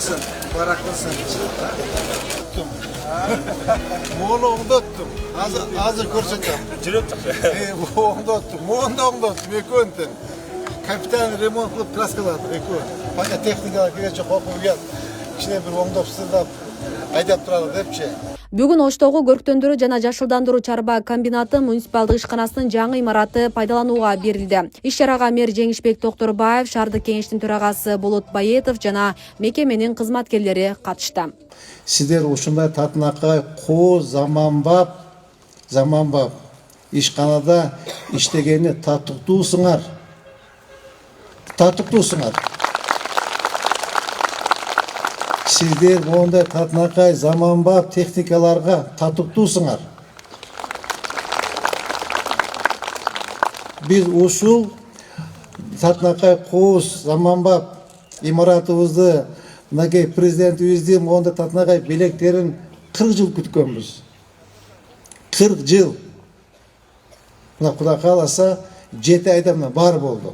болсын, барақтасын. Оңдоттым. Азыр көрсетем. Оңдоттым. Екеуінтін. Капитан ремонт қылып краскалады. Екеуін. Паня техникалар керечі қоқып ұят. Кішіне бір оңдоп сырдап, айдап тұрады депші. Бүгүн Оштогу көрктөндүрүү жана жашылдандыруу чарба комбинаты муниципалдык ишканасынын жаңы имараты пайдаланууга берилди. Иш чарага мэр Жеңишбек Токторбаев, шаардык кеңештин төрагасы Болот Баетов жана мекеменин кызматкерлери катышты. Сиздер ушундай татынакай коо заманбап ишканада иштегени татыктуусуңар. Сиздер ондай татынакай заманбап техникаларга татыктуусуңар. Биз ушул татынакай кооз заманбап имаратыбызды мынакей президентибиздин ондай татынакай белектерин 40 жыл күткөнбүз. 40 жыл. Мына Кудай кааласа 7 айда мына бар болду.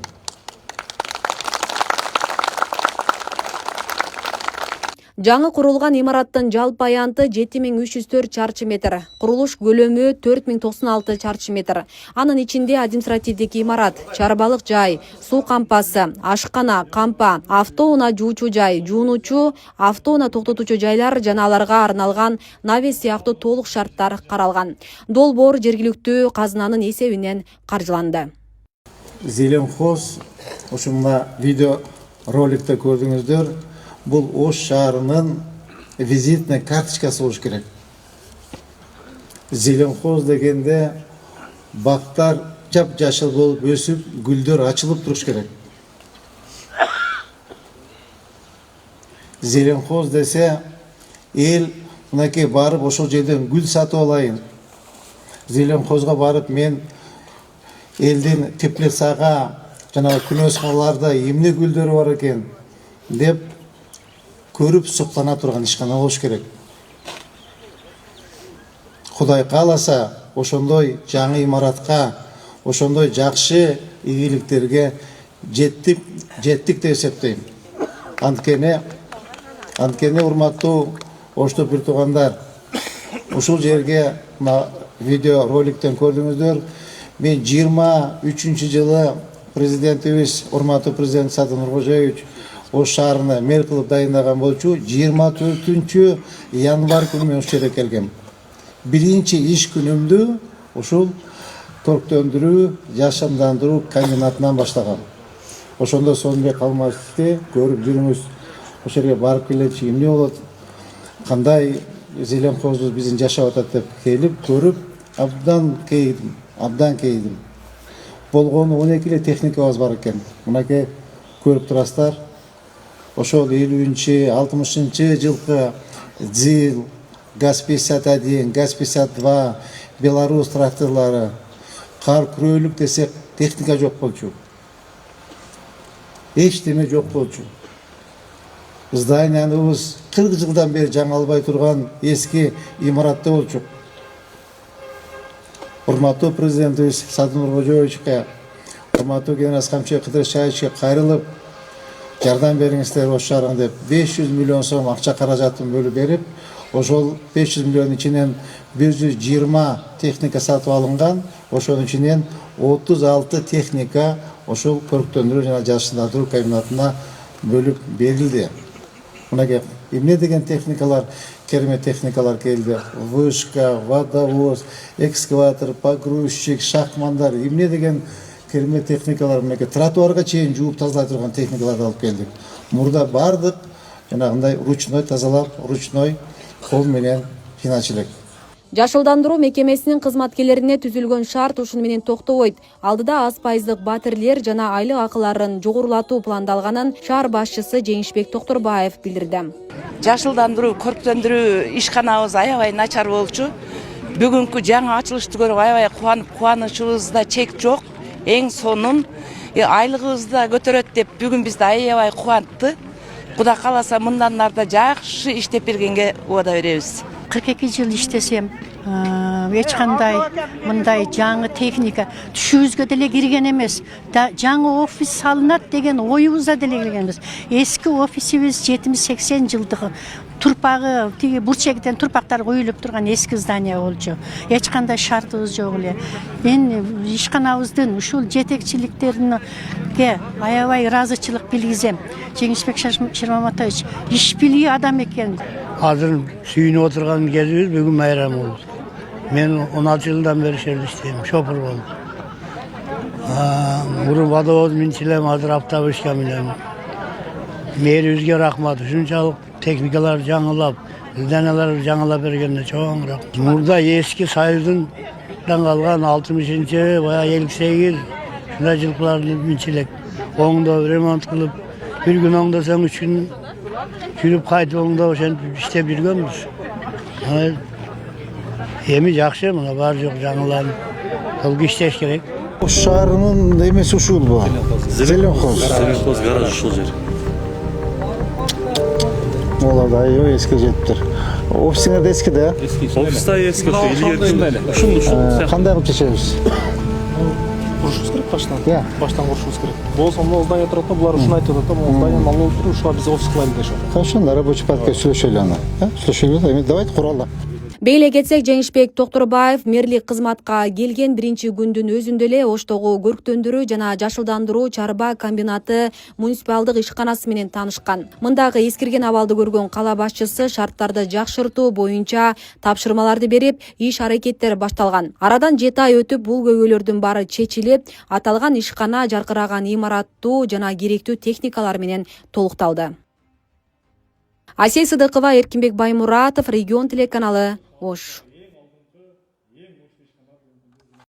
Жаңы курулган имараттын жалпы аянты 7304 чарчы метр. Курулуш көлөмү 4096 чарчы метр. Анын ичинде административдик имарат, чарбалык жай, суу кампасы, ашкана, кампа, автоунаа жуучу жай, жуунуучу, автоунаа токтотуучу жайлар жана аларга арналган навес сыяктуу толук шарттар каралган. Долбоор жергиликтүү казынанын эсебинен каржыланды. Зеленхоз ушуна видео роликте көрдүңүздөр. Бұл Ош шаарынын визитный карточкасы болуш керек. Зеленхоз дегенде бактар жап-жашыл болуп өсүп, гүлдөр ачылып туруш керек. Зеленхоз десе эл мынакей барып ошол жерден гүл сатып алайын. Зеленхозго барып мен элдин теплицага жана күнөскаларда эмне гүлдөр бар экен деп көрүп суктана турган ишкана болуш керек. Кудай кааласа, ошондой жаңы имаратка, ошондой жакшы ийгиликтерге жеттик деп эсептейм. Анткени урматтуу Ошто бир туугандар, ушул жерге видео роликтен көрдүңүздөр. Мен 23-жылы президентибиз, урматтуу президент Садыр Нуркожоевич Ош шаарына мэр кылып дайындаган болчу. 24 январь күнү мен ошол жерге келгем. Биринчи иш күнүмдү ушул көрктөндүрүү, жашандандыруу комбинатынан баштагам. Ошондо Сонбек Алмашевди көрүп жүрүңүз. Ошол жерге барып келечи эмне болот, кандай Зеленхозбуз биздин жашап атат деп келип көрүп абдан кейдим. Болгону 12 эле техникабыз бар экен. Мынакей көрүп турасыздар. Ошол 50-60 жылкы ЗИЛ, ГАЗ-51, ГАЗ-52, Беларусь тракторлары, кар күрөөлүк десек техника жок болчу. Эчтеме жок болчу. Зданиябыз 40 жылдан бери жаңылбай турган эски имаратта болчу. Урматтуу президентибиз Садыр Нуркожоевичке, урматтуу генерал Камчы Кыдыршаевичке кайрылып, жардам бериңиздер Ош шаарына деп 500 миллион сом акча каражатын бөлүп берип, ошол 500 миллион ичинен 120 техника сатып алынган, ошонун ичинен 36 техника ошол көрктөндүрүү жана жашындандыруу комбинатына бөлүп берилди. Мынакей эмне деген техникалар, керемет техникалар келди. Вышка, водовоз, экскаватор, погрузчик, шахмандар, эмне деген керемет техникалар, мынакей тротуарга чейин жууп тазалай турган техникаларды алып келдик. Мурда бардык жанагындай ручной тазалап, ручной кол менен жыйначу элек. Жашылдандыруу мекемесинин кызматкерлерине түзүлгөн шарт ушуну менен токтобойт. Алдыда аз пайыздык батирлер жана айлык акыларын жогорулатуу пландалганын шаар башчысы Жеңишбек Токторбаев билдирди. Жашылдандыруу, көрктөндүрүү ишканабыз аябай начар болчу. Бүгүнкү жаңы ачылышты көрүп аябай кубанычыбызда чек жок. Эң сонун айлыгыбызды да көтөрөт деп бүгүн бизди аябай кубантты. Кудай кааласа мындан арда жакшы иштеп бергенге убада беребиз. 42 жыл иштесем, эч кандай мындай жаңы техника түшүбүзгө деле кирген эмес. Жаңы офис салынат деген оюбузда деле кирген эмес. Эски офисибиз 70-80 жылдыгы турпагы тиги бурчегиден турпактар коюлуп турган эски здание болчу. Эч кандай шартыбыз жок эле. Мен ишканабыздын ушул жетекчиликтерине аябай ыраазычылык билгизем. Жеңишбек Шермаматович иш билүү адам экен. Азыр сүйүнүп отурган кезибиз бүгүн майрам болду. Мен 16 жылдан бeri шерде иштейм, шопур болдум. Мурун водовоз минчилем, азыр автобуска минем. Мэрибизге рахмат. Ушунчалык техникалар жаңылап, зданиялар жаңылап бергенине чоң рахмат. Мурда эски Союздун калган 60-njy, баягы 58 ушундай жылкыларды минчилек. Оңдоп, ремонт кылып, бир күн оңдосоң 3 күн жүрүп кайтып оңдоп ошентип иштеп жүргөнбүз. Эми жакшы, мына бар жок жаңыланып. Кылып иштеш керек. Ош шаарынын эмеси ушулбу? Зеленхоз. Зеленхоз гараж ушул жер. Олар да аябай эске жетиптир. Офисиңер да эски да? Офис да эски, илгерки. Ушул Кандай кылып чечебиз? Курушубуз керек баштан. Иә. Баштан курушубуз керек. Болсо могу здание турат, булар ушуну айтып атат, могу зданияны алып туруп, ушуга биз офис кылайлы дешип атат. Хорошо, на рабочий паркке сүйлөшөлү аны. Сүйлөшөлү, эми давайте куралы. Бейле кетсек, Жеңишбек Токторбаев мэрлик кызматка келген биринчи күндүн өзүндө эле Оштогу көрктөндүрүү жана жашылдандыруу чарба комбинаты муниципалдык ишканасы менен таанышкан. Мындагы эскирген абалды көргөн кала башчысы шарттарды жакшыртуу боюнча тапшырмаларды берип, иш аракеттер башталган. Арадан 7 ай өтүп, бул көйгөйлөрдүн баары чечилип, аталган ишкана жаркыраган имараттуу жана керектүү техникалар менен толукталды. Асия Сыдыкова, Эркинбек Баймуратов, Регион телеканалы, Ош.